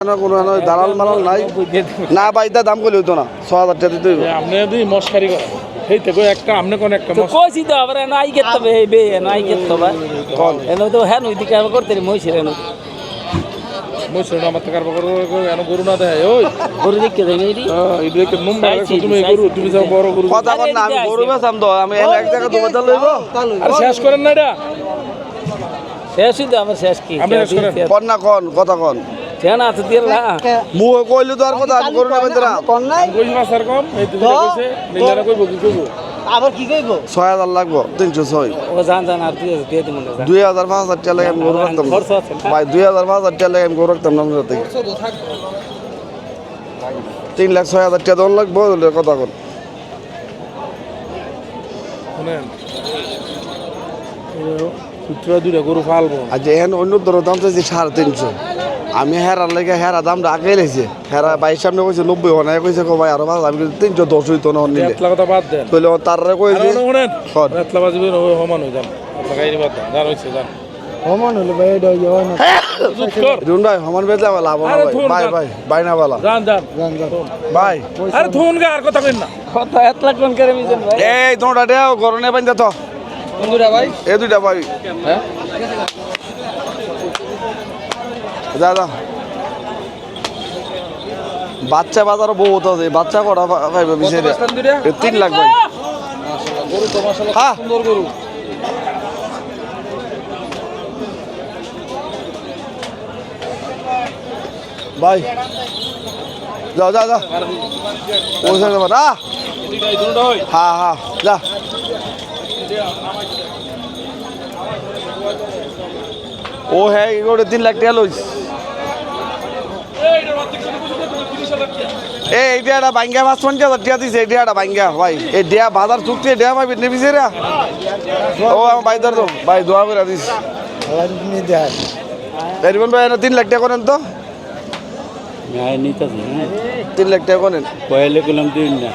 কোনো দালাল মালাল নাই না বাইদা দাম করলে হইতো না ৬,০০০ টাকা দিতে হইব আপনি যদি মস্কারি করেন এইতে কই একটা আপনি কোন একটা কইছি তো আবার নাই করতে হবে এই বে নাই করতে হবে কোন এনো তো হ্যাঁ নই দিকে আবার করতে মইছিল এনো মইছিল আমার টাকার বকর এনো গরু না দেয় ওই গরু দেখতে দেই এই এই দেখে মুম্বাই তুমি গরু তুমি যাও বড় গরু কথা কন না আমি গরু বেচাম তো আমি এক জায়গা দুবার লইব আর শেষ করেন না এটা শেষই তো আমার শেষ কি আপনি শেষ করেন কোন না কোন কথা কোন জানা তো দিল না মুখ কইলে তো আর কথা আমি গরু নেবেন না কোন নাই কইছি মাছার কম এই তুমি কইছে নিজারা কইব কি কইব আবার কি কইব ৬,০০০ লাগবো ৩০৬ ও জান জান আর দিয়ে দিমু না ২,০০০ ৫,০০০ টাকা লাগে আমি গরু রাখতাম না। খরচ আছে না ভাই ২,০০০ ৫,০০০ টাকা লাগে আমি গরু রাখতাম না আপনার থেকে ৩,০০,০০০ টাকা দেওয়ার লাগবো কথা কোন শুনেন সূত্র দুইটা গরু ফালবো আজ এখন অন্য ধরনের দাম চাইছি ৩৫০ আমি হেরার লেগে হেরা দামটা আগে লেগেছে হেরা বাইর সামনে কইছে ৯০ হনায় কইছে ভাই আরো ভালো আমি ৩১০ হইতো না নিলে এতলা কথা বাদ দেন তাহলে তাররে কইছে শুনেন কর। এতলা বাজবে সমান হয়ে যান আপনার গাড়ি বাদ দেন জান হইছে জান সমান হলো ভাই এটা হয় না রুন ভাই সমান বেচলে আমার লাভ না আরে ভাই ধুন ভাই যান। ভাই বাইনা বালা জান জান ভাই আরে ধুন গা আর কথা কইন না কত এত লাখ কোন করে মিছেন ভাই এই তোমরা দেও গরনে বাইন্দা তো কোনটা ভাই এই দুইটা ভাই হ্যাঁ যা যা বাচ্চা বাজারও বহুত আছে বাচ্চা কটা পাইবে বিশেষ 3 লাখ ভাই গরু তো মাশাআল্লাহ হ্যাঁ। সুন্দর গরু ভাই যাও যা যা পয়সা দেবো না এদিকে দুটো হই হ্যাঁ হ্যাঁ যা ও হ্যাঁ এগুলো 3 লাখ টাকা লইস এইটা একটা বাঙ্গা মাছ 50,000 টাকা দিছে এটা একটা বাঙ্গা ভাই এই দেয়া বাজার চুক্তি দেয়া ভাই নেবিছে রে ও আমার ভাই ধর তো ভাই দোয়া করে দিস রিবন ভাই 3 লাখ টাকা করেন তো নাই নিতে 3 লাখ টাকা করেন কইলে কইলাম দিন না